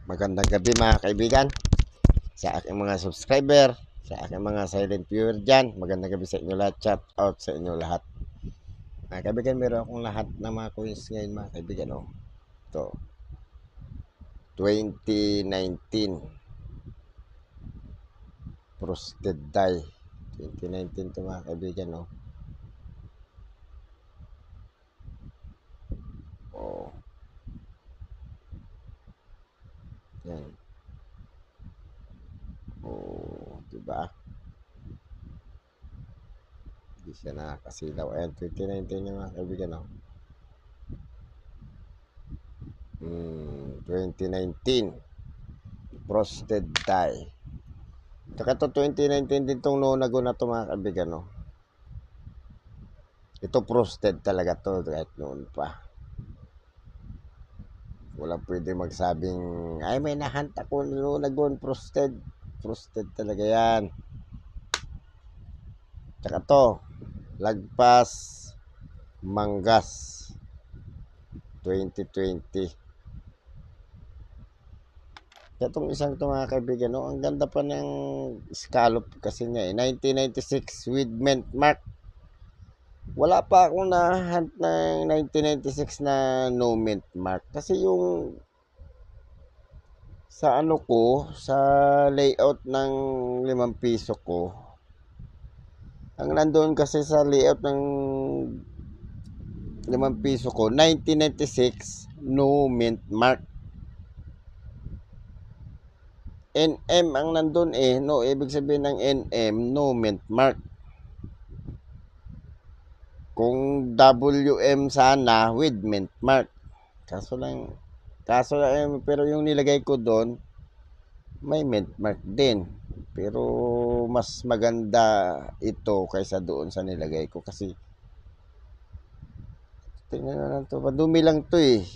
Magandang gabi mga kaibigan, sa aking mga subscriber, sa aking mga silent viewer dyan. Magandang gabi sa inyo lahat, shout out sa inyo lahat. Mga kaibigan, meron akong lahat ng mga coins ngayon mga kaibigan. Oh. Ito, 2019 Frosted Die. 2019 ito mga kaibigan. Oh. Oh. Yan. Oh, diba? Hindi siya nakakasilaw. Ayan, 2019 yung mga kaibigan. Oh. 2019 Frosted Die. Tsaka ito 2019 din itong Nonagon na ito mga kaibigan. No? Ito frosted talaga to kahit noon pa. Wala pwede magsabing ay may nahunt ako Nonagon frosted. Frosted talaga yan. Tsaka to Lagpas Mangas 2020. Itong isang ito mga kaibigan, no? Ang ganda pa ng scallop kasi niya eh. 1996 with mint mark. Wala pa akong na-hunt ng 1996 na no mint mark. Kasi yung sa ano ko, sa layout ng 5 piso ko, ang nandoon kasi sa layout ng 5 piso ko, 1996 no mint mark. NM ang nandun eh, no, ibig sabihin ng NM, no mint mark. Kung WM sana, with mint mark. Kaso lang, pero yung nilagay ko doon, may mint mark din. Pero mas maganda ito kaysa doon sa nilagay ko kasi, tingnan na lang to, madumi lang to eh.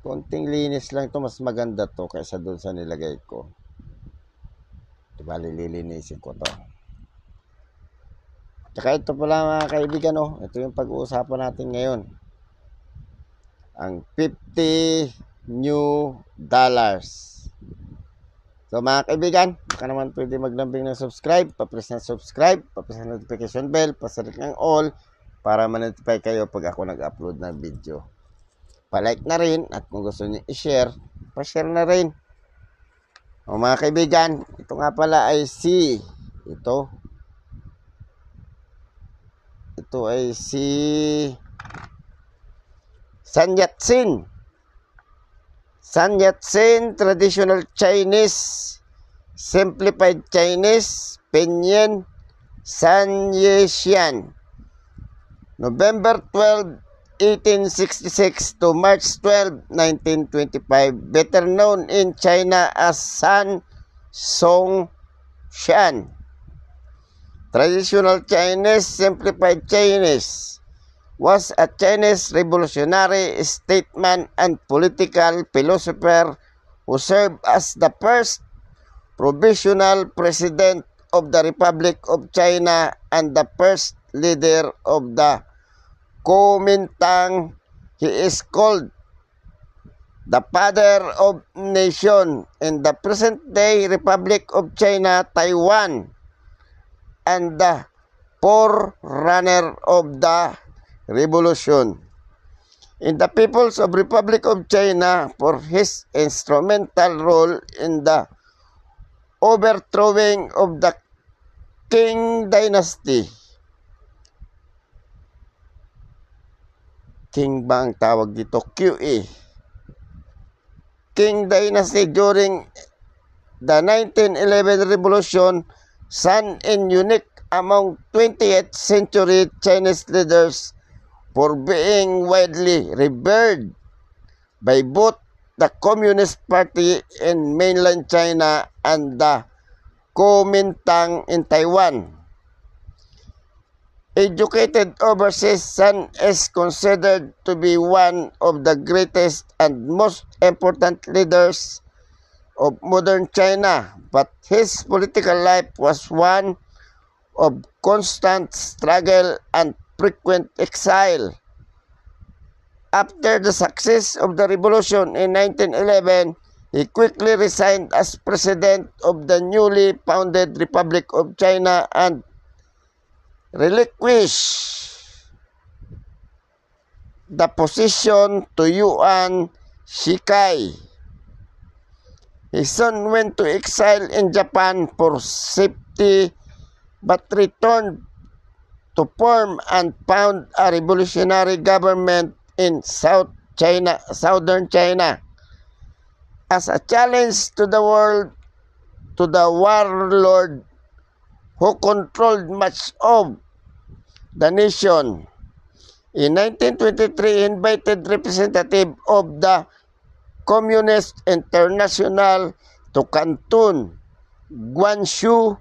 Konting linis lang to, mas maganda to kaysa doon sa nilagay ko. Diba, lilinisin ko to. Tsaka ito pala mga kaibigan, oh. Ito yung pag-uusapan natin ngayon. Ang 50 new dollars. So mga kaibigan, baka naman pwede maglambing ng subscribe, papress ng subscribe, papress ng notification bell, pasalit ng all, para ma-notify kayo pag ako nag-upload ng video. Pa-like na rin at kung gusto niyo i-share, pa-share na rin. O mga kaibigan, ito nga pala ay ito ay si Sun Yat-sen. Sun Yat-sen, Traditional Chinese, Simplified Chinese, Pinyin, Sun Ye-shian. November 12, 1866 to March 12, 1925, better known in China as Sun Song-shian. Traditional Chinese, Simplified Chinese, was a Chinese revolutionary statesman and political philosopher who served as the first provisional president of the Republic of China and the first leader of the Kuomintang. He is called the father of nation in the present-day Republic of China, Taiwan, and the forerunner of the revolution in the People's of Republic of China for his instrumental role in the overthrowing of the Qing dynasty. King ba ang tawag dito? QE. Qing dynasty during the 1911 revolution. Sun is unique among 20th century Chinese leaders for being widely revered by both the Communist Party in mainland China and the Kuomintang in Taiwan. Educated overseas, Sun is considered to be one of the greatest and most important leaders of modern China, but his political life was one of constant struggle and frequent exile. After the success of the revolution in 1911, He quickly resigned as president of the newly founded Republic of China and relinquished the position to Yuan Shikai. He soon went to exile in Japan for safety but returned to form and found a revolutionary government in southern China. As a challenge to the world, to the warlord who controlled much of the nation. In 1923, he invited representatives of the Communist International to Canton, Guangzhou,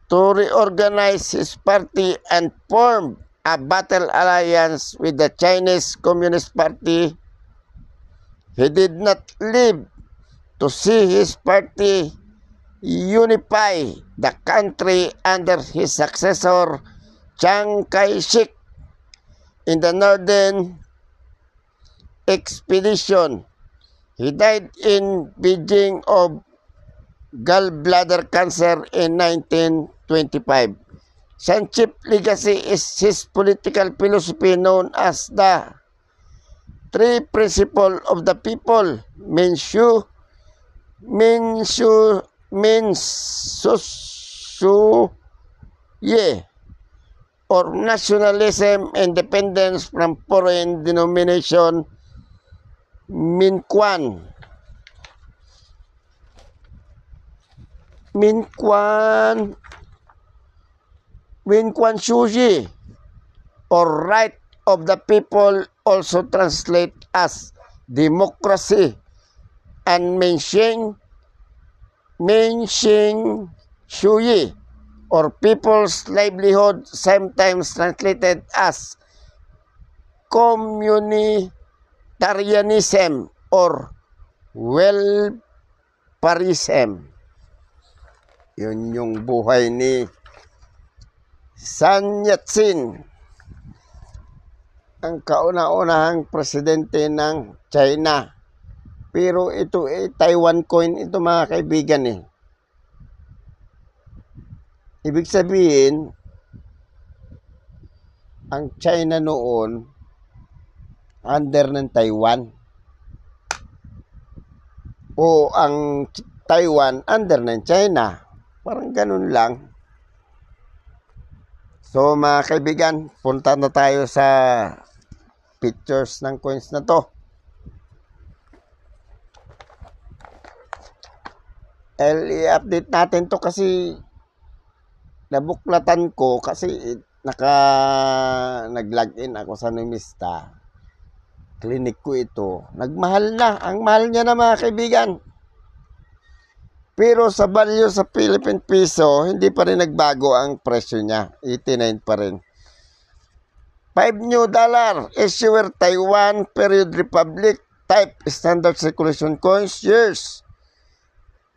to reorganize his party and form a battle alliance with the Chinese Communist Party. He did not live to see his party unify the country under his successor, Chiang Kai-shek, in the Northern Expedition. He died in Beijing of gallbladder cancer in 1925. His chief legacy is his political philosophy known as the Three Principles of the People, Minsu, or nationalism, independence from foreign denomination, Minquan Shuji, or right of the people, also translate as democracy, and Menshing Shuyi, or people's livelihood, sometimes translated as communitarianism or welfareism. Yun yung buhay ni Sun Yat-sen, ang kauna-unahang presidente ng China. Pero ito Taiwan coin ito mga kaibigan eh. Ibig sabihin, ang China noon under ng Taiwan. O ang Taiwan under ng China. Parang ganun lang. So mga kaibigan, punta na tayo sa pictures ng coins na to. I-update natin to kasi nabuklatan ko kasi nag-login ako sa Numista. Clinic ko ito. Nagmahal na. Ang mahal niya na mga kaibigan. Pero sa value sa Philippine Peso, hindi pa rin nagbago ang presyo niya. 89 pa rin. 5 new dollar. Issuer Taiwan Period Republic. Type Standard Circulation Coins. Years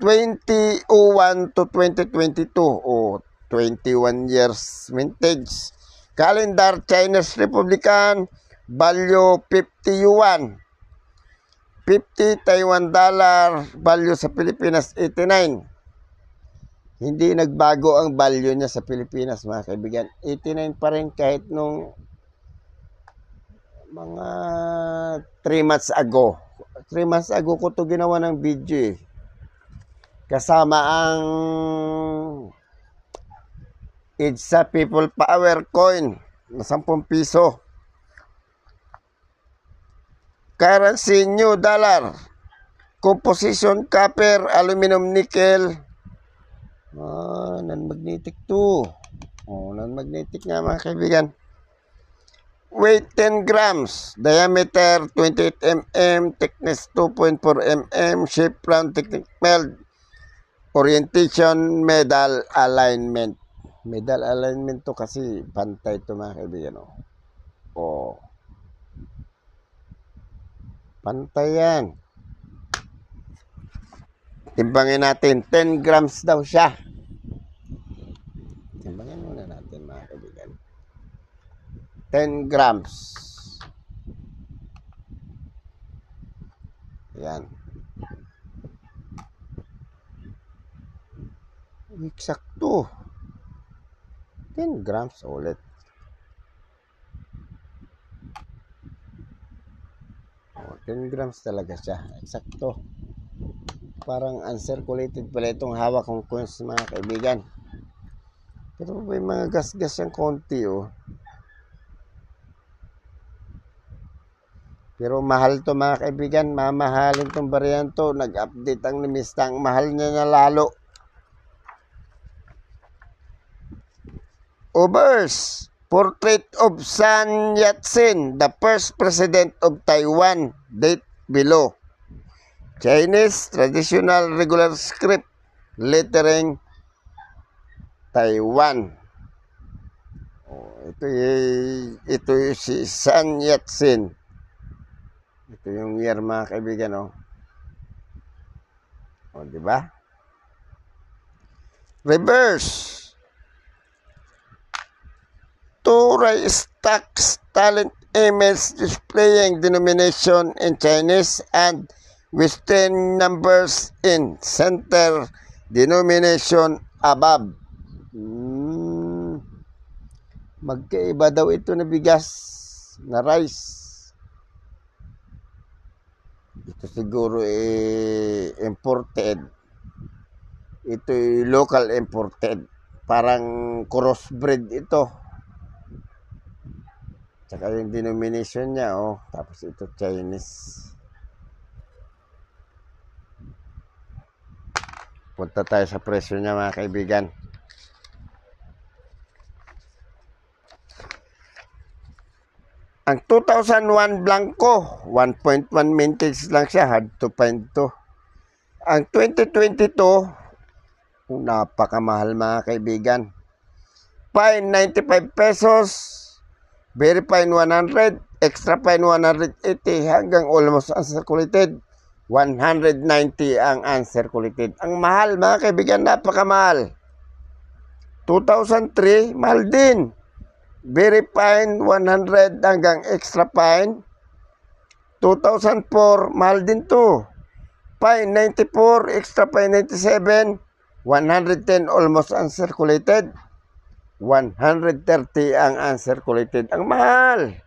2001 to 2022. O 21 years vintage. Calendar Chinese Republican. Value 50 yuan. 50 Taiwan dollar, value sa Pilipinas 89. Hindi nagbago ang value niya sa Pilipinas mga kaibigan. 89 pa rin kahit nung mga 3 months ago. 3 months ago ko to ginawa ng video eh. Kasama ang EDSA People Power Coin na 10 piso. Currency new dollar. Composition copper, aluminum, nickel. Non-magnetic to. Non-magnetic nga mga kaibigan. Weight 10 grams. Diameter 28 mm. Thickness 2.4 mm. Shape round, technique meld. Orientation, medal alignment. Medal alignment to kasi pantay to mga kaibigan. Pantay yan. Timbangin natin. 10 grams daw siya. Timbangin muna natin mga kaibigan. 10 grams. Yan. Eksakto. 10 grams ulit. Oh, 10 grams talaga siya. Eksakto. Parang uncirculated pala itong hawak kong coins, mga kaibigan. Pero may mga gas-gas yung konti, oh. Pero mahal to, mga kaibigan. Mamahalin tong variant to. Nag-update ang nimista. Ang mahal niya na lalo. Obers, Portrait of Sun Yat-sen, the first president of Taiwan. Date below. Chinese traditional regular script, lettering Taiwan. Oh, ito si Sun Yat-sen. Ito yung year, mga kaibigan, oh. Oh, di ba? Reverse. Turay stocks talent image displaying denomination in Chinese and Western numbers in center, denomination above. Magkaiba daw ito na bigas, na rice. Ito siguro imported. Ito local imported. Parang crossbreed ito. Tsaka yung denomination niya, oh. Tapos ito Chinese. Punta tayo sa presyo niya, mga kaibigan. Ang 2001 Blanco, 1.1 mintage lang siya, hard to find to. Ang 2022, napakamahal, mga kaibigan. Fine 95 pesos, very fine 100, extra fine 180, hanggang almost uncirculated 190 ang uncirculated. Ang mahal, mga kaibigan, napakamahal. 2003, mahal din. Very fine 100 hanggang extra fine. 2004, mahal din to. Fine 94, extra fine 97, 110 almost uncirculated. 130 ang uncirculated. Ang mahal.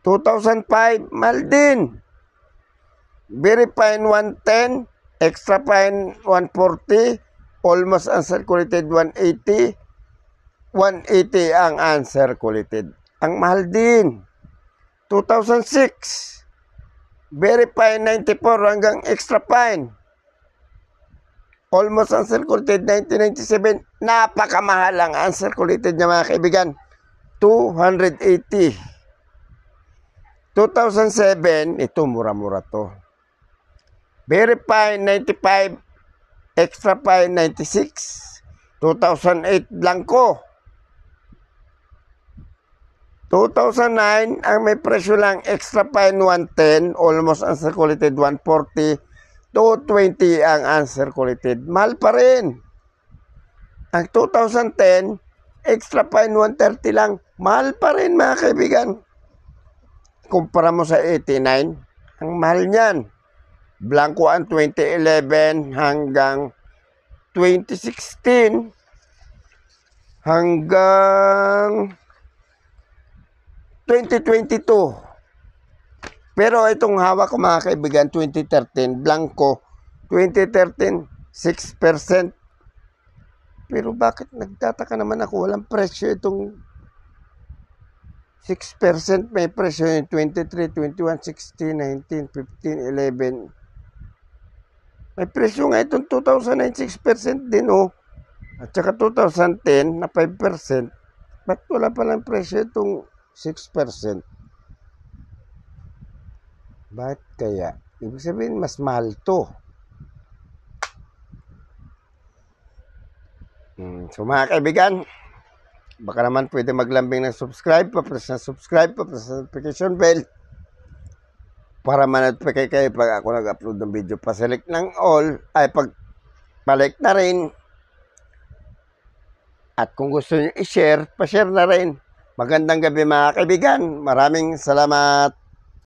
2005, mahal din. Very fine 110, extra fine 140, almost uncirculated 180. 180 ang uncirculated. Ang mahal din. 2006, very fine 94 hanggang extra fine. Almost uncirculated 1997. Napakamahal ang uncirculated niya, mga kaibigan. 280. 2007, ito mura-mura to. Very fine 95, extra fine 96. 2008 Blanco. 2009, ang may presyo lang extra fine 110, almost uncirculated 140. 220 ang uncirculated. Mahal pa rin. Ang 2010, extra fine 130 lang. Mahal pa rin, mga kaibigan. Kumpara mo sa 89, ang mahal niyan. Blanco ang 2011 hanggang 2016 hanggang 2022. Pero itong hawak ko, mga kaibigan, 2013, Blanco, 2013, 6%. Pero bakit nagtataka naman ako, walang presyo itong 6%, may presyo yung 23, 21, 16, 19, 15, 11. May presyo nga itong 2009, 6% din, oh. At saka 2010 na 5%. Ba't wala palang presyo itong 6%? Bakit kaya? Ibig sabihin, mas mahal to. So, mga kaibigan, baka naman pwede maglambing ng subscribe, papress na subscribe, papress na notification bell para ma-notify kayo pag ako nag-upload ng video. Paselect ng all, ay pag-like na rin. At kung gusto nyo i-share, pa-share na rin. Magandang gabi, mga kaibigan. Maraming salamat.